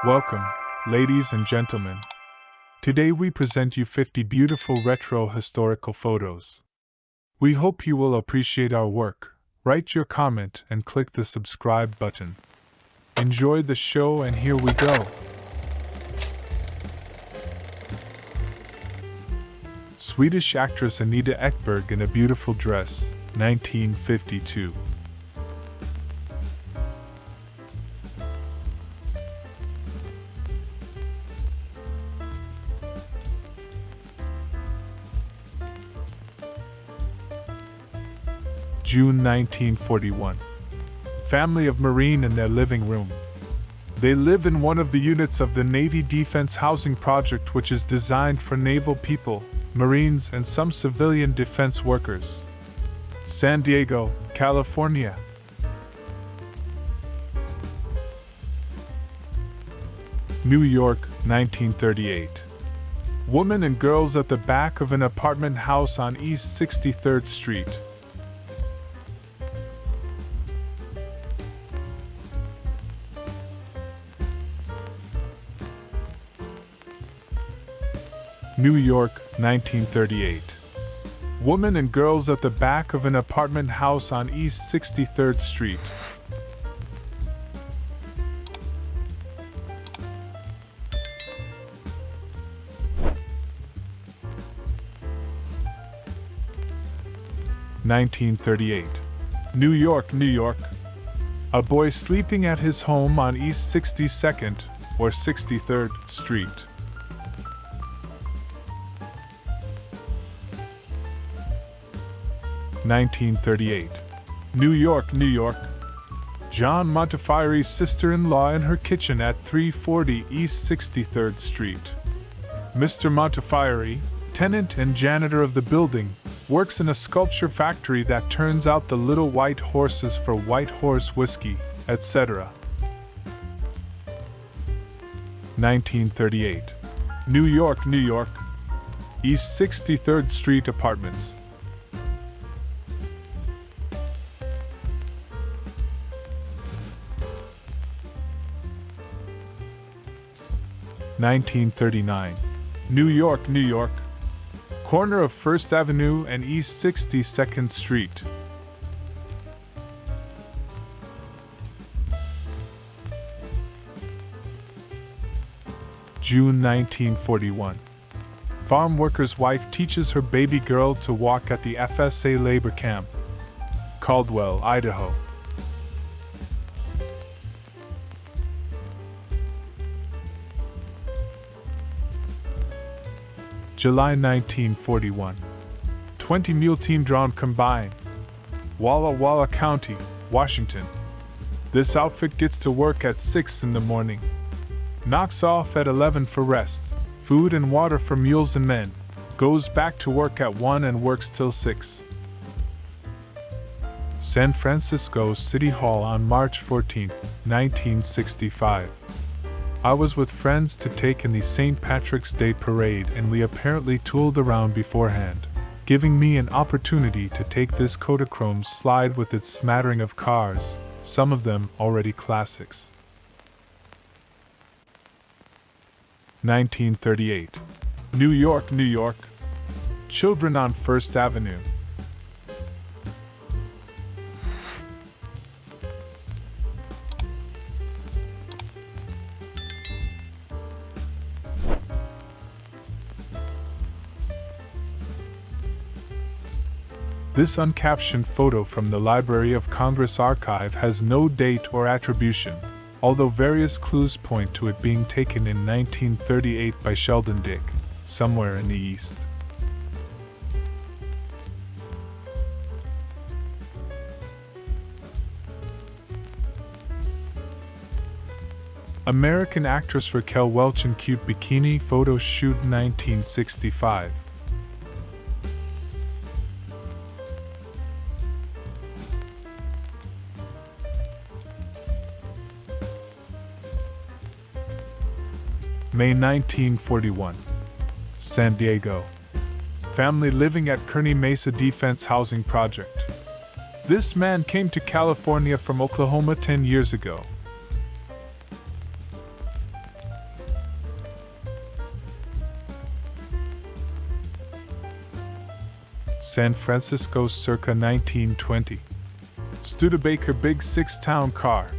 Welcome, ladies and gentlemen. Today we present you 50 beautiful retro historical photos. We hope you will appreciate our work. Write your comment and click the subscribe button. Enjoy the show, and here we go. Swedish actress Anita Ekberg in a beautiful dress, 1952. June 1941. Family of Marine in their living room. They live in one of the units of the Navy Defense Housing Project, which is designed for naval people, Marines, and some civilian defense workers. San Diego, California. New York, 1938. Woman and girls at the back of an apartment house on East 63rd Street. New York, 1938. Woman and girls at the back of an apartment house on East 63rd Street. (1938). New York, New York. A boy sleeping at his home on East 62nd or 63rd Street. 1938. New York, New York. John Montefiori's sister-in-law in her kitchen at 340 East 63rd Street. Mr. Montefiori, tenant and janitor of the building, works in a sculpture factory that turns out the little white horses for White Horse whiskey, etc. 1938. New York, New York. East 63rd Street Apartments. 1939. New York, New York. Corner of First Avenue and East 62nd Street. June 1941. Farm worker's wife teaches her baby girl to walk at the FSA labor camp. Caldwell, Idaho. July 1941. 20 mule team drawn combine. Walla Walla County, Washington. This outfit gets to work at 6 in the morning. Knocks off at 11 for rest, food and water for mules and men. Goes back to work at 1 and works till 6. San Francisco City Hall on March 14, 1965. I was with friends to take in the St. Patrick's Day parade, and we apparently tooled around beforehand, giving me an opportunity to take this Kodachrome slide with its smattering of cars, some of them already classics. 1938. New York, New York. Children on First Avenue. This uncaptioned photo from the Library of Congress archive has no date or attribution, although various clues point to it being taken in 1938 by Sheldon Dick, somewhere in the East. American actress Raquel Welch in cute bikini photo shoot 1965. May 1941. San Diego. Family living at Kearny Mesa Defense Housing Project. This man came to California from Oklahoma 10 years ago. San Francisco circa 1920. Studebaker Big Six Town Car.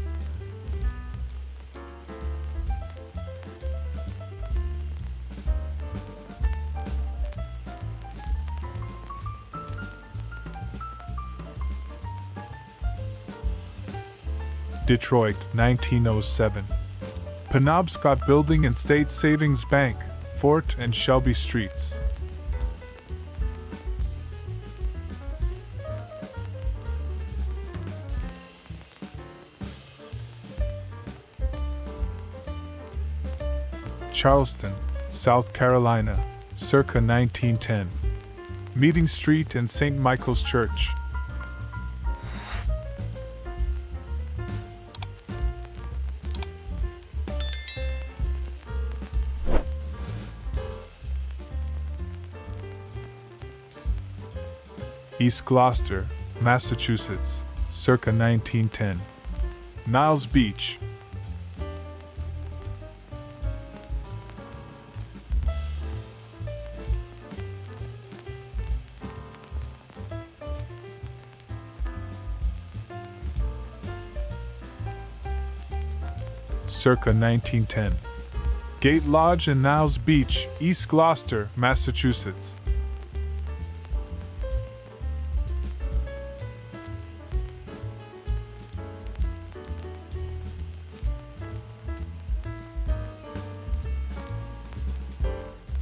Detroit, 1907. Penobscot Building and State Savings Bank, Fort and Shelby Streets. Charleston, South Carolina, circa 1910. Meeting Street and St. Michael's Church. East Gloucester, Massachusetts, circa 1910. Niles Beach. Circa 1910. Gate Lodge and Niles Beach, East Gloucester, Massachusetts.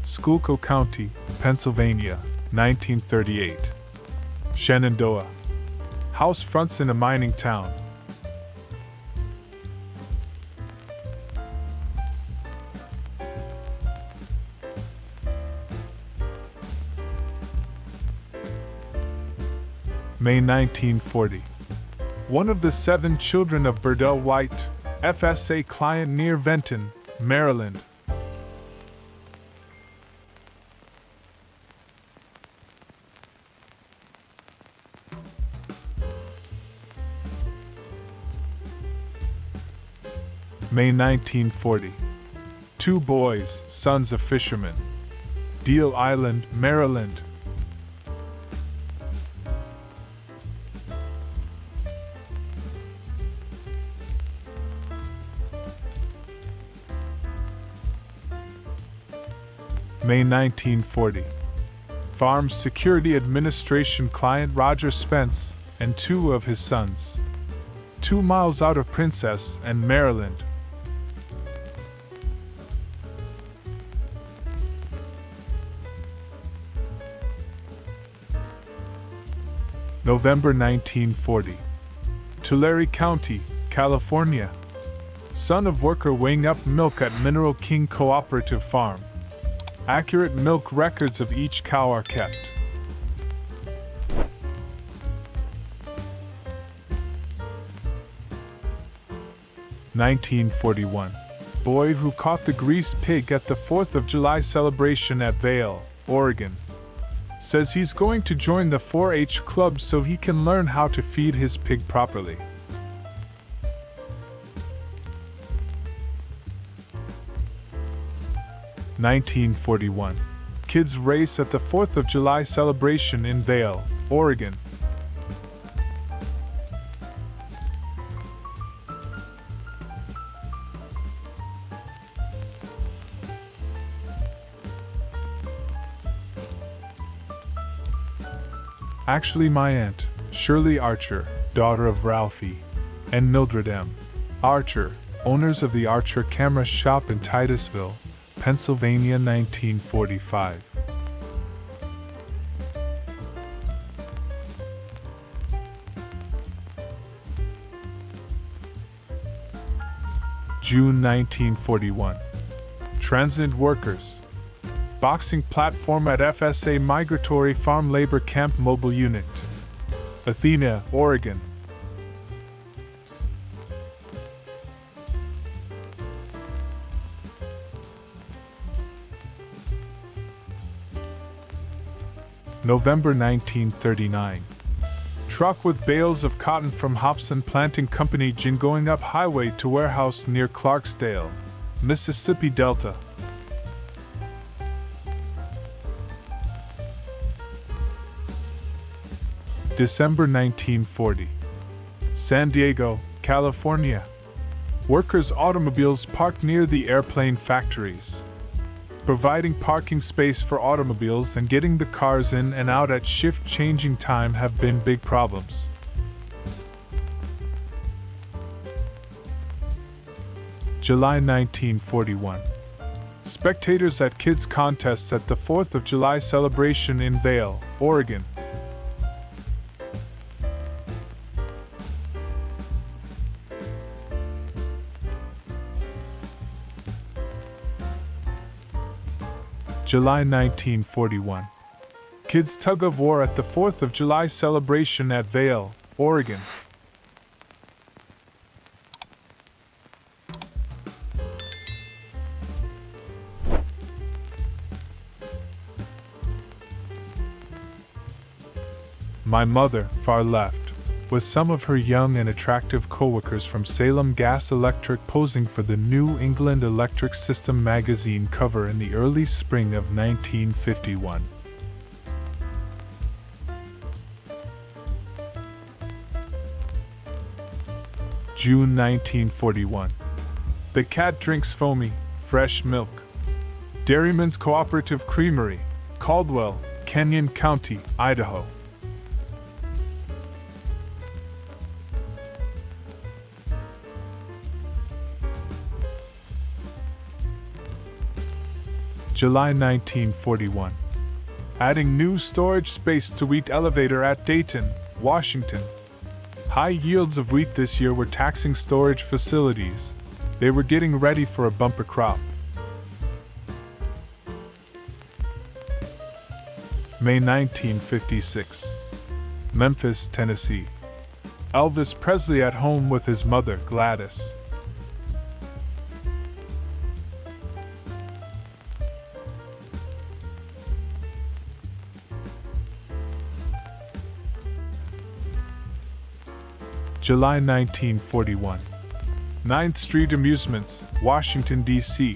Schuylkill County, Pennsylvania, 1938. Shenandoah. House fronts in a mining town. May 1940. One of the 7 children of Burdell White, FSA client near Benton, Maryland. May 1940. 2 boys, sons of fishermen. Deal Island, Maryland. May 1940. Farm Security Administration client Roger Spence and 2 of his sons. 2 miles out of Princess and Maryland. November 1940. Tulare County, California. Son of worker weighing up milk at Mineral King Cooperative Farm. Accurate milk records of each cow are kept. (1941). Boy who caught the greased pig at the 4th of July celebration at Vail, Oregon. Says he's going to join the 4-H club so he can learn how to feed his pig properly. (1941). Kids race at the 4th of July celebration in Vail, Oregon. Actually, my aunt, Shirley Archer, daughter of Ralphie and Mildred M. Archer, owners of the Archer Camera Shop in Titusville, Pennsylvania, 1945. June 1941. Transient workers. Boxing platform at FSA Migratory Farm Labor Camp Mobile Unit. Athena, Oregon. November 1939. Truck with bales of cotton from Hobson Planting Company gin going up highway to warehouse near Clarksdale, Mississippi Delta. December 1940. San Diego, California. Workers' automobiles parked near the airplane factories. Providing parking space for automobiles and getting the cars in and out at shift changing time have been big problems. July 1941. Spectators at kids' contests at the 4th of July celebration in Vail, Oregon. July 1941. Kids' tug of war at the 4th of July celebration at Vail, Oregon. My mother, far left, with some of her young and attractive co-workers from Salem Gas Electric posing for the New England Electric System magazine cover in the early spring of 1951. June 1941. The cat drinks foamy, fresh milk. Dairyman's Cooperative Creamery, Caldwell, Kenyon County, Idaho. July 1941. Adding new storage space to wheat elevator at Dayton, Washington. High yields of wheat this year were taxing storage facilities. They were getting ready for a bumper crop. May 1956. Memphis, Tennessee. Elvis Presley at home with his mother, Gladys. July 1941. 9th Street Amusements, Washington, D.C.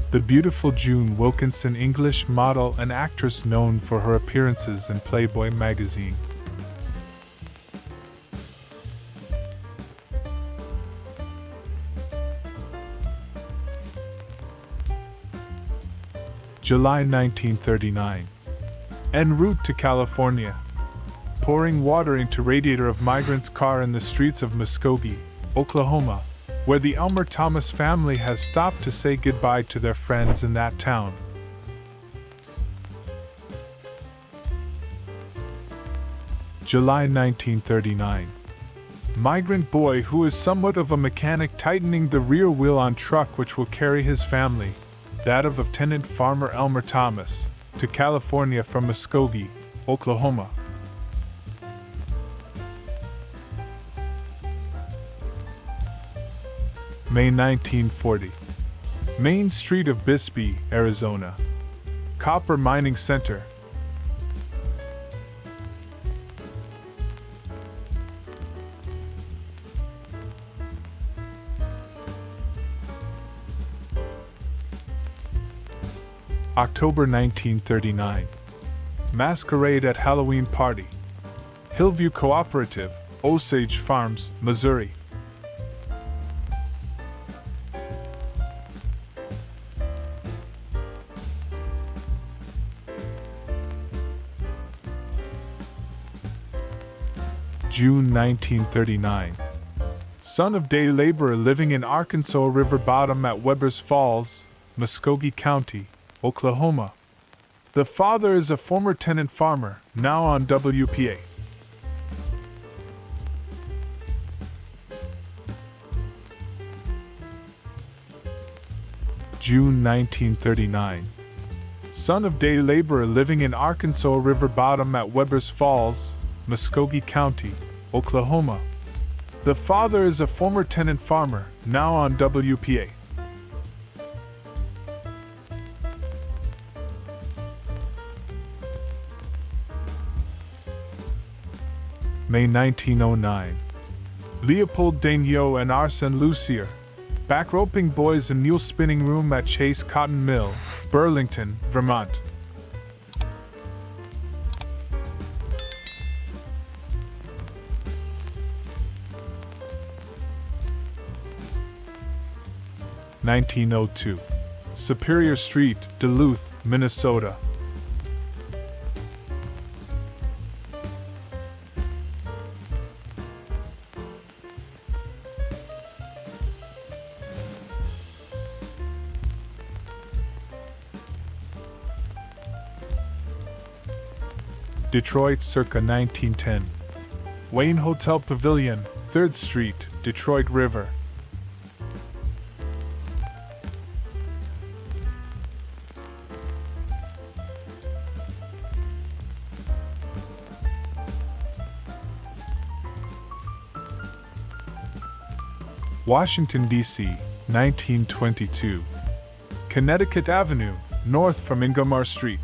The beautiful June Wilkinson, English model and actress known for her appearances in Playboy magazine. July 1939. En route to California. Pouring water into radiator of migrant's car in the streets of Muskogee, Oklahoma, where the Elmer Thomas family has stopped to say goodbye to their friends in that town. July 1939. Migrant boy who is somewhat of a mechanic tightening the rear wheel on truck which will carry his family, that of tenant farmer Elmer Thomas, to California from Muskogee, Oklahoma. May 1940. Main Street of Bisbee, Arizona. Copper Mining Center. October 1939. Masquerade at Halloween Party. Hillview Cooperative, Osage Farms, Missouri. June 1939. Son of day laborer living in Arkansas River Bottom at Webbers Falls, Muskogee County, Oklahoma. The father is a former tenant farmer, now on WPA. June 1939. Son of day laborer living in Arkansas River Bottom at Webbers Falls, Muskogee County, Oklahoma. The father is a former tenant farmer, now on WPA. May 1909. Leopold Daigneault and Arsène Lucier. Back roping boys and mule spinning room at Chase Cotton Mill, Burlington, Vermont. (1902) Superior Street, Duluth, Minnesota. Detroit circa 1910. Wayne Hotel Pavilion, 3rd Street, Detroit River. Washington, D.C., 1922. Connecticut Avenue, north from Ingomar Street.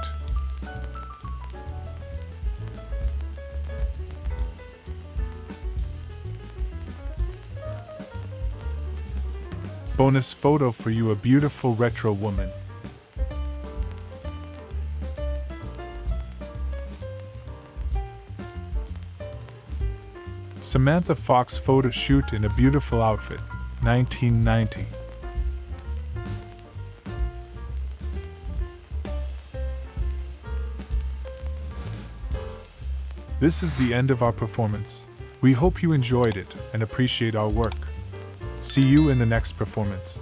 Bonus photo for you, a beautiful retro woman. Samantha Fox photo shoot in a beautiful outfit, 1990. This is the end of our performance. We hope you enjoyed it and appreciate our work. See you in the next performance.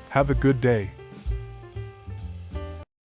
Have a good day.